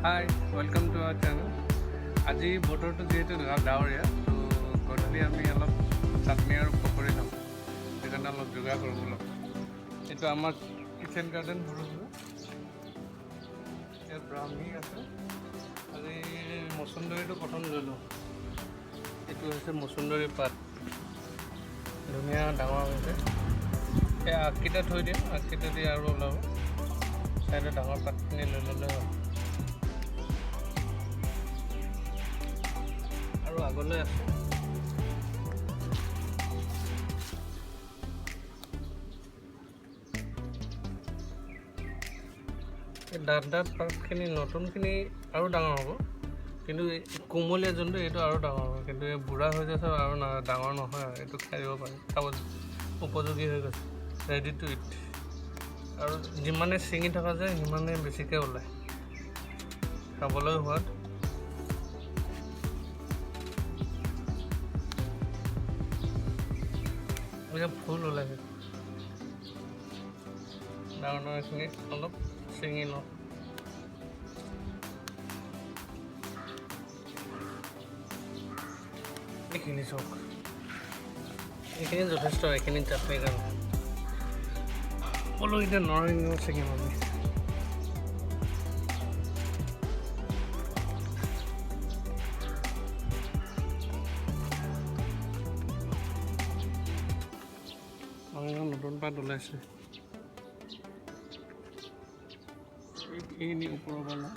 Hi, welcome to our channel. আজি বতৰটো যেহেতু ডাৱৰীয়া তো গধূলি আমি অলপ চাটনি আৰু পকৰি খাম সেইকাৰণে অলপ যোগাৰ কৰোঁ অলপ এইটো আমাৰ কিচেন গাৰ্ডেন সৰু সৰু ইয়াত ব্ৰাহ্মী আছে আজি মচুন্দৰীটো প্ৰথম ল'লোঁ এইটো হৈছে মচুন্দৰী পাত ধুনীয়া ডাঙৰ হৈছে এই আগকেইটা থৈ দিম আগকেইটা দি আৰু ওলাব চাইডে ডাঙৰ পাতখিনি লৈ ল'লে হ'ল আৰু আগলৈ আছে এই ডাঠ পাতখিনি নতুনখিনি আৰু ডাঙৰ হ'ব কিন্তু কোমলীয়া যোনটো এইটো আৰু ডাঙৰ হ'ব কিন্তু এই বুঢ়া হৈ গৈছে আৰু ডাঙৰ নহয় আৰু এইটো খাই দিব পাৰি খাব উপযোগী হৈ গৈছে ৰেডি টু ইট আৰু যিমানে ছিঙি থকা যায় সিমানে বেছিকৈ ওলায় খাবলৈ সোৱাদ ফুল ওলাইছে ডাঙৰ ডাঙৰখিনি অলপ ছিঙি লওঁ এইখিনি চাওক এইখিনি যথেষ্ট এইখিনি চাটনিৰ কাৰণে সকলো এতিয়া নৰসিংহ ছিঙিম আমি নতুন পাত ওলাইছে এইখিনি ওপৰৰ পৰা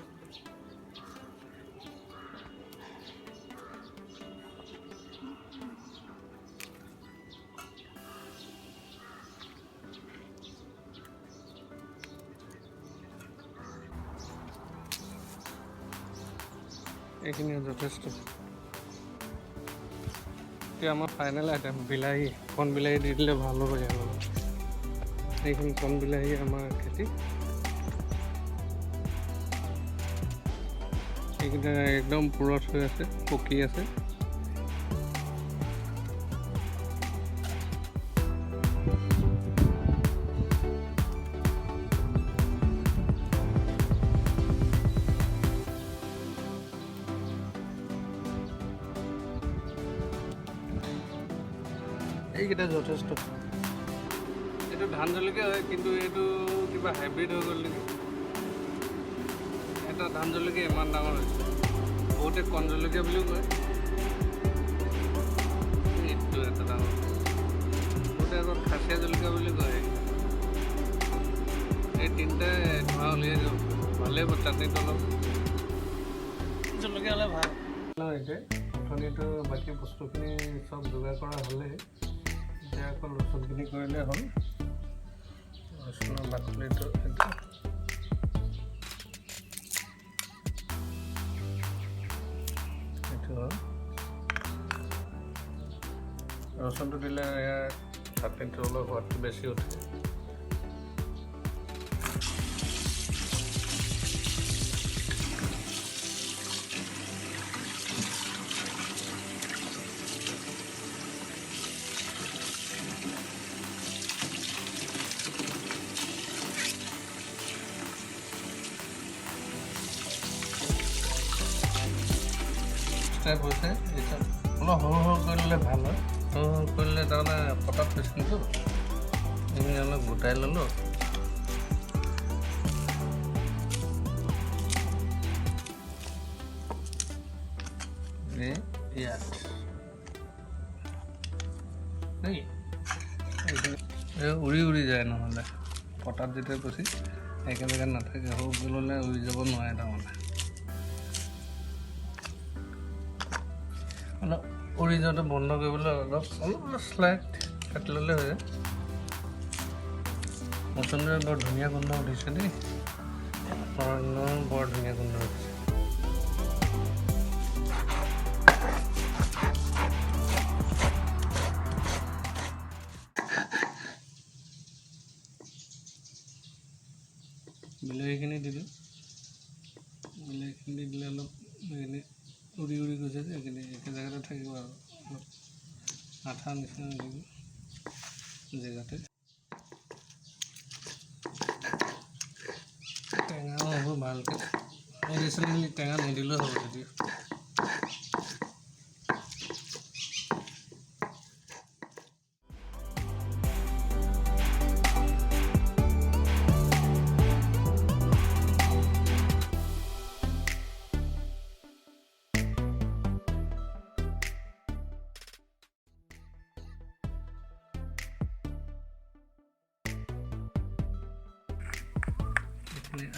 এইখিনি যথেষ্ট এতিয়া আমাৰ ফাইনেল আইটেম বিলাহী কণ বিলাহী দি দিলে ভাল হ'ব ইয়াৰ লগত এইখিনি কণ বিলাহী আমাৰ খেতি এইকেইটা একদম পুৰঠ হৈ আছে পকি আছে এইকেইটা যথেষ্ট এইটো ধান জলকীয়া হয় কিন্তু এইটো কিবা হাইব্ৰিড হৈ গ'ল নেকি এটা ধান জলকীয়া ইমান ডাঙৰ হৈছে বহুতে কণ জলকীয়া বুলিও কয় এইটো এটা ডাঙৰ বহুতে আকৌ খাচীয়া জলকীয়া বুলি কয় এই তিনিটাই ধোঁৱা উলিয়াই দিওঁ ভালেই চাটনিটো অলপ জলকীয়া হ'লে ভাল হৈছে অথনিটো বাকী বস্তুখিনি চব যোগাৰ কৰা হ'লেই এতিয়া আকৌ ৰচুনখিনি কৰিলে হ'ল ৰচুনৰ বাকলিটো এইটো হ'ল ৰচুনটো দিলে ইয়াৰ চাটনিটো অলপ সোৱাদটো বেছি উঠে টাইপ হৈছে এইটো অলপ সৰু সৰু কৰিলে ভাল হয় সৰু সৰু কৰিলে তাৰমানে পটাত পেচিনটো আমি অলপ গোটাই ল'লোঁ ইয়াত উৰি উৰি যায় নহ'লে পটাত যেতিয়া পচি একেলগে নাথাকে সৰু ল'লে উৰি যাব নোৱাৰে তাৰমানে অলপ উৰি যোৱাটো বন্ধ কৰিবলৈ অলপ শ্লাইট কাটি ল'লে হৈ যায় মচুন্দৰী বৰ ধুনীয়া গোন্ধ উঠিছে দেই বৰ ধুনীয়া গোন্ধ উঠিছে বিলাহীখিনি দিলোঁ বিলাহীখিনি দিলে অলপ এইখিনি উৰি উৰি গৈছে যে এইখিনি একে জেগাতে থাকিব আৰু অলপ আঠা নিচিনা দিব জেগাতে টেঙাও হ'ব ভালকৈ ৰিচেণ্টলি টেঙা নিদিলেও হ'ব তেতিয়া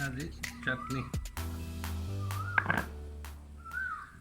আজি চাটনি